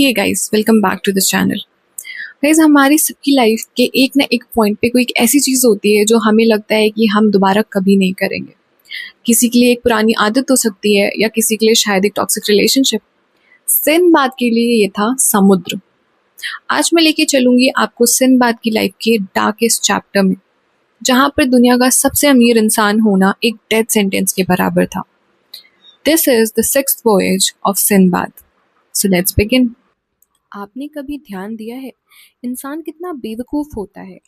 Hey guys, welcome back to this channel. Guys, हमारी सबकी life के एक ना एक पॉइंट पे कोई एक ऐसी चीज़ होती है जो हमें लगता है कि हम दोबारा कभी नहीं करेंगे। किसी के लिए एक पुरानी आदत हो सकती है या किसी के लिए शायद एक टॉक्सिक रिलेशनशिप। सिंदबाद के लिए ये था समुद्र। आज मैं लेके चलूंगी आपको सिंदबाद की लाइफ के डार्केस्ट चैप्टर में, जहाँ पर दुनिया का सबसे अमीर इंसान होना एक डेथ सेंटेंस के बराबर था। This is the sixth voyage of Sinbad. So let's begin. आपने कभी ध्यान दिया है इंसान कितना बेवकूफ़ होता है।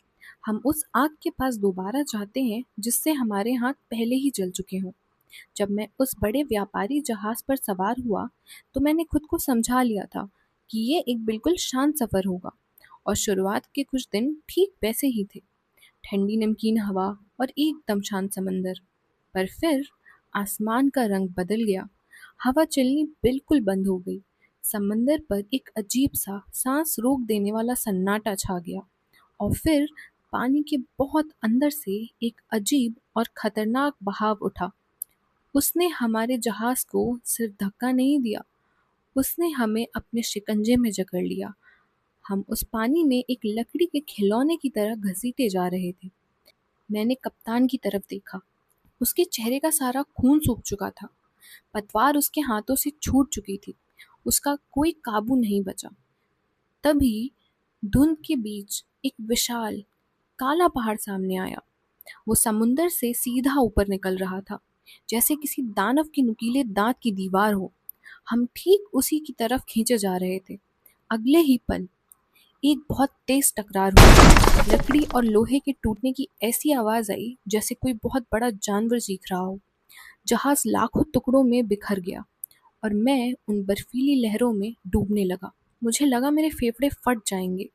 हम उस आग के पास दोबारा जाते हैं जिससे हमारे हाथ पहले ही जल चुके हों। जब मैं उस बड़े व्यापारी जहाज़ पर सवार हुआ तो मैंने खुद को समझा लिया था कि ये एक बिल्कुल शांत सफ़र होगा, और शुरुआत के कुछ दिन ठीक वैसे ही थे। ठंडी नमकीन हवा और एकदम शांत समंदर। पर फिर आसमान का रंग बदल गया। हवा चलनी बिल्कुल बंद हो गई। समंदर पर एक अजीब सा सांस रोक देने वाला सन्नाटा छा गया। और फिर पानी के बहुत अंदर से एक अजीब और खतरनाक बहाव उठा। उसने हमारे जहाज को सिर्फ धक्का नहीं दिया, उसने हमें अपने शिकंजे में जकड़ लिया। हम उस पानी में एक लकड़ी के खिलौने की तरह घसीटे जा रहे थे। मैंने कप्तान की तरफ देखा। उसके चेहरे का सारा खून सूख चुका था। पतवार उसके हाथों से छूट चुकी थी। उसका कोई काबू नहीं बचा। तभी धुंध के बीच एक विशाल काला पहाड़ सामने आया। वो समुंदर से सीधा ऊपर निकल रहा था, जैसे किसी दानव के नुकीले दांत की दीवार हो। हम ठीक उसी की तरफ खींचे जा रहे थे। अगले ही पल एक बहुत तेज टकरार हुआ। लकड़ी और लोहे के टूटने की ऐसी आवाज आई जैसे कोई बहुत बड़ा जानवर चीख रहा हो। जहाज लाखों टुकड़ों में बिखर गया और मैं उन बर्फीली लहरों में डूबने लगा। मुझे लगा मेरे फेफड़े फट जाएंगे।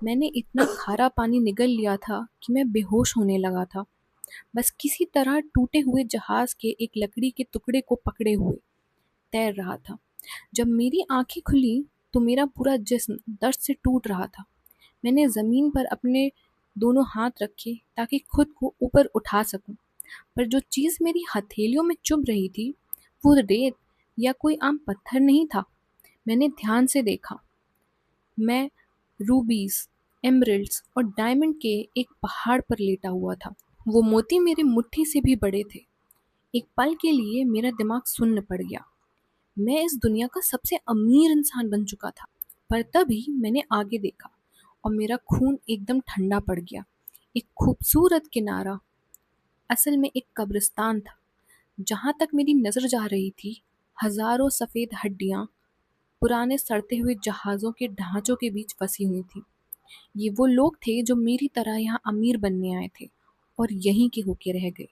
मैंने इतना खारा पानी निगल लिया था कि मैं बेहोश होने लगा था, बस किसी तरह टूटे हुए जहाज के एक लकड़ी के टुकड़े को पकड़े हुए तैर रहा था। जब मेरी आंखें खुली तो मेरा पूरा जिस्म दर्द से टूट रहा था। मैंने ज़मीन पर अपने दोनों हाथ रखे ताकि खुद को ऊपर उठा सकूं, पर जो चीज़ मेरी हथेलियों में चुभ रही थी वो रेत या कोई आम पत्थर नहीं था। मैंने ध्यान से देखा। मैं रूबीज, एमरल्ड्स और डायमंड के एक पहाड़ पर लेटा हुआ था। वो मोती मेरी मुट्ठी से भी बड़े थे। एक पल के लिए मेरा दिमाग सुन्न पड़ गया। मैं इस दुनिया का सबसे अमीर इंसान बन चुका था। पर तभी मैंने आगे देखा और मेरा खून एकदम ठंडा पड़ गया। एक खूबसूरत किनारा, असल में एक कब्रिस्तान था। जहाँ तक मेरी नज़र जा रही थी, हजारों सफ़ेद हड्डियाँ पुराने सड़ते हुए जहाज़ों के ढांचों के बीच फंसी हुई थी। ये वो लोग थे जो मेरी तरह यहाँ अमीर बनने आए थे और यहीं के होके रह गए।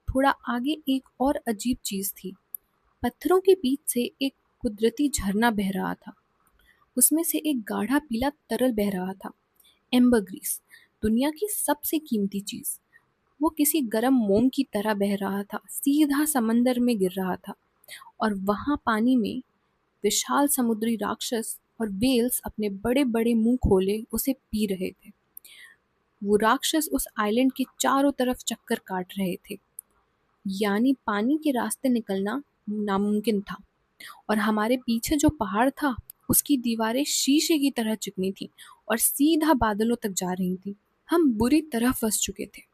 थोड़ा आगे एक और अजीब चीज़ थी। पत्थरों के बीच से एक कुदरती झरना बह रहा था। उसमें से एक गाढ़ा पीला तरल बह रहा था। एम्बरग्रीस, दुनिया की सबसे कीमती चीज़। वो किसी गर्म मोम की तरह बह रहा था, सीधा समंदर में गिर रहा था। और वहाँ पानी में विशाल समुद्री राक्षस और वेल्स अपने बड़े बड़े मुंह खोले उसे पी रहे थे। वो राक्षस उस आइलैंड के चारों तरफ चक्कर काट रहे थे, यानी पानी के रास्ते निकलना नामुमकिन था। और हमारे पीछे जो पहाड़ था उसकी दीवारें शीशे की तरह चिकनी थी और सीधा बादलों तक जा रही थी। हम बुरी तरह फंस चुके थे।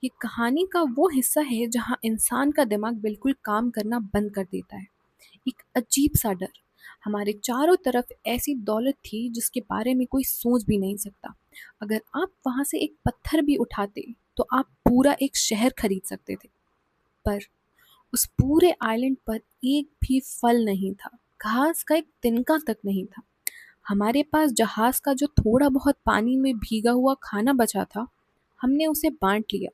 ये कहानी का वो हिस्सा है जहाँ इंसान का दिमाग बिल्कुल काम करना बंद कर देता है। एक अजीब सा डर। हमारे चारों तरफ ऐसी दौलत थी जिसके बारे में कोई सोच भी नहीं सकता। अगर आप वहां से एक पत्थर भी उठाते तो आप पूरा एक शहर खरीद सकते थे। पर उस पूरे आइलैंड पर एक भी फल नहीं था, घास का एक तिनका तक नहीं था। हमारे पास जहाज का जो थोड़ा बहुत पानी में भीगा हुआ खाना बचा था, हमने उसे बांट लिया।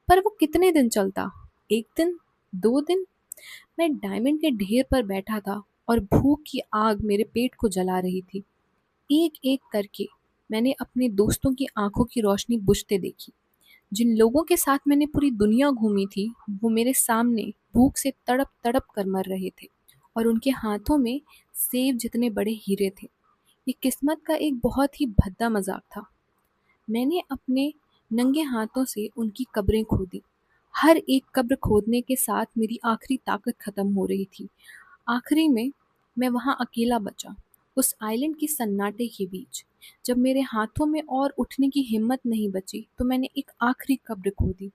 पर वो कितने दिन चलता? एक दिन, 2 दिन? मैं डायमंड के ढेर पर बैठा था और भूख की आग मेरे पेट को जला रही थी। एक एक करके मैंने अपने दोस्तों की आंखों की रोशनी बुझते देखी। जिन लोगों के साथ मैंने पूरी दुनिया घूमी थी, वो मेरे सामने भूख से तड़प तड़प कर मर रहे थे और उनके हाथों में सेब जितने बड़े हीरे थे। ये किस्मत का एक बहुत ही भद्दा मजाक था। मैंने अपने नंगे हाथों से उनकी कब्रें खोदी। हर एक कब्र खोदने के साथ मेरी आखिरी ताकत खत्म हो रही थी। आखिरी में मैं वहाँ अकेला बचा, उस आइलैंड के सन्नाटे के बीच जब मेरे हाथों में और उठने की हिम्मत नहीं बची तो मैंने एक आखिरी कब्र खोदी,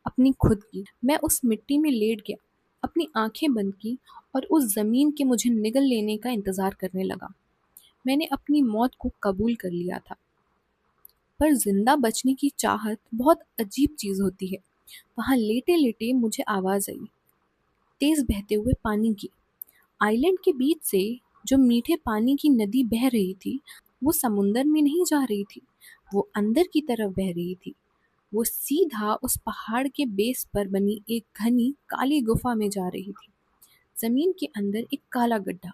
अपनी खुद की। मैं उस मिट्टी में लेट गया, अपनी आंखें बंद की और उस जमीन के मुझे निगल लेने का इंतजार करने लगा। मैंने अपनी मौत को कबूल कर लिया था, पर जिंदा बचने की चाहत बहुत अजीब चीज होती है। वहां लेटे लेटे मुझे आवाज आई, तेज बहते हुए पानी की। आइलैंड के बीच से जो मीठे पानी की नदी बह रही थी, वो समुंदर में नहीं जा रही थी, वो अंदर की तरफ बह रही थी। वो सीधा उस पहाड़ के बेस पर बनी एक घनी काली गुफा में जा रही थी। जमीन के अंदर एक काला गड्ढा।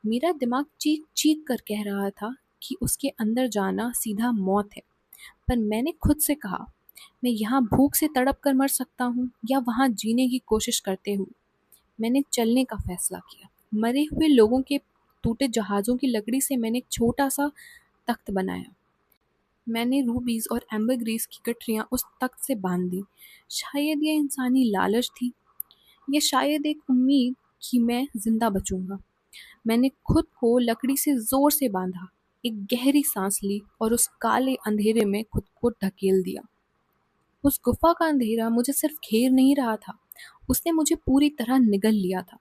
मेरा दिमाग चीख चीख कर कह रहा था कि उसके अंदर जाना सीधा मौत है, पर मैंने खुद से कहा, मैं यहाँ भूख से तड़प कर मर सकता हूँ या वहाँ जीने की कोशिश करते हुए। मैंने चलने का फैसला किया। मरे हुए लोगों के टूटे जहाज़ों की लकड़ी से मैंने एक छोटा सा तख्त बनाया। मैंने रूबीज और एम्बरग्रीस की गठरियाँ उस तख्त से बांध दी। शायद ये इंसानी लालच थी, या शायद एक उम्मीद कि मैं जिंदा बचूंगा। मैंने खुद को लकड़ी से जोर से बांधा, एक गहरी सांस ली और उस काले अंधेरे में खुद को ढकेल दिया। उस गुफा का अंधेरा मुझे सिर्फ घेर नहीं रहा था, उसने मुझे पूरी तरह निगल लिया था।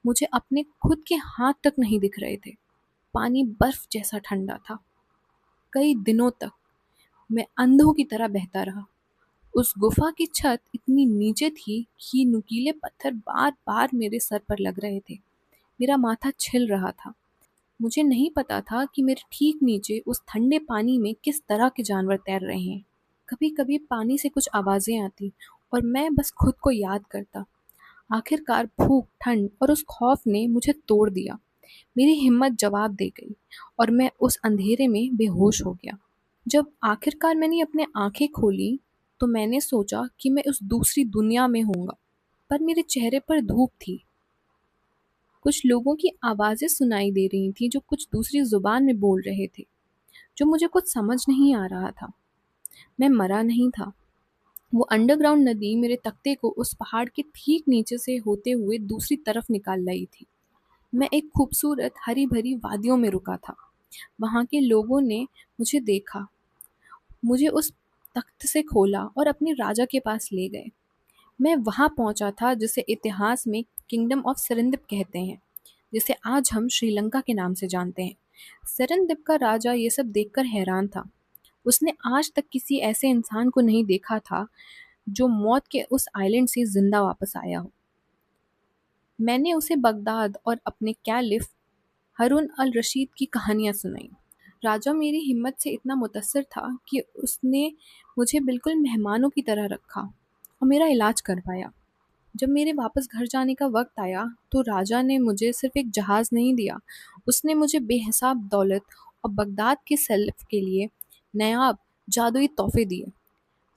मुझे अपने खुद के हाथ तक नहीं दिख रहे थे। पानी बर्फ जैसा ठंडा था। कई दिनों तक मैं अंधों की तरह बहता रहा। उस गुफा की छत इतनी नीचे थी कि नुकीले पत्थर बार बार मेरे सर पर लग रहे थे। मेरा माथा छिल रहा था। मुझे नहीं पता था कि मेरे ठीक नीचे उस ठंडे पानी में किस तरह के जानवर तैर रहे हैं। कभी कभी पानी से कुछ आवाजें आती और मैं बस खुद को याद करता। आखिरकार भूख, ठंड और उस खौफ ने मुझे तोड़ दिया। मेरी हिम्मत जवाब दे गई और मैं उस अंधेरे में बेहोश हो गया। जब आखिरकार मैंने अपने आंखें खोली तो मैंने सोचा कि मैं उस दूसरी दुनिया में होऊंगा, पर मेरे चेहरे पर धूप थी। कुछ लोगों की आवाजें सुनाई दे रही थी जो कुछ दूसरी जुबान में बोल रहे थे, जो मुझे कुछ समझ नहीं आ रहा था। मैं मरा नहीं था। वो अंडरग्राउंड नदी मेरे तख्ते को उस पहाड़ के ठीक नीचे से होते हुए दूसरी तरफ निकाल लाई थी। मैं एक खूबसूरत हरी भरी वादियों में रुका था। वहाँ के लोगों ने मुझे देखा, मुझे उस तख्त से खोला और अपने राजा के पास ले गए। मैं वहाँ पहुँचा था जिसे इतिहास में किंगडम ऑफ सेरेंदिप कहते हैं, जिसे आज हम श्रीलंका के नाम से जानते हैं। सेरेंदिप का राजा ये सब देखकर हैरान था। उसने आज तक किसी ऐसे इंसान को नहीं देखा था जो मौत के उस आइलैंड से जिंदा वापस आया हो। मैंने उसे बगदाद और अपने कैलिफ हारून अल रशीद की कहानियां सुनाई। राजा मेरी हिम्मत से इतना मुतस्सर था कि उसने मुझे बिल्कुल मेहमानों की तरह रखा और मेरा इलाज करवाया। जब मेरे वापस घर जाने का वक्त आया तो राजा ने मुझे सिर्फ एक जहाज़ नहीं दिया, उसने मुझे बेहिसाब दौलत और बगदाद के सल्फ के लिए नायाब जादुई तोहफे दिए।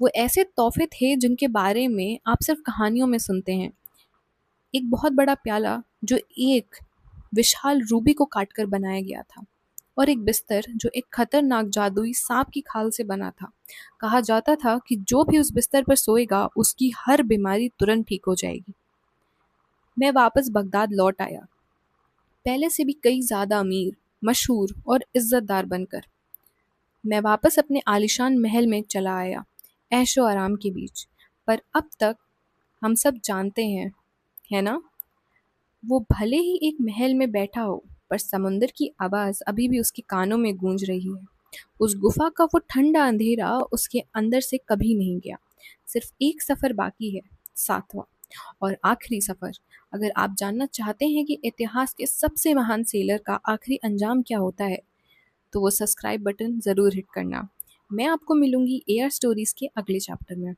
वो ऐसे तोहफे थे जिनके बारे में आप सिर्फ कहानियों में सुनते हैं। एक बहुत बड़ा प्याला जो एक विशाल रूबी को काटकर बनाया गया था, और एक बिस्तर जो एक खतरनाक जादुई सांप की खाल से बना था। कहा जाता था कि जो भी उस बिस्तर पर सोएगा उसकी हर बीमारी तुरंत ठीक हो जाएगी। मैं वापस बगदाद लौट आया, पहले से भी कई ज़्यादा अमीर, मशहूर और इज्जतदार बनकर। मैं वापस अपने आलीशान महल में चला आया, ऐशो आराम के बीच। पर अब तक हम सब जानते हैं, है ना? वो भले ही एक महल में बैठा हो, पर समुंदर की आवाज़ अभी भी उसके कानों में गूंज रही है। उस गुफा का वो ठंडा अंधेरा उसके अंदर से कभी नहीं गया। सिर्फ एक सफ़र बाकी है, सातवां और आखिरी सफ़र। अगर आप जानना चाहते हैं कि इतिहास के सबसे महान सेलर का आखिरी अंजाम क्या होता है, तो वो सब्सक्राइब बटन ज़रूर हिट करना। मैं आपको मिलूंगी एआर स्टोरीज़ के अगले चैप्टर में।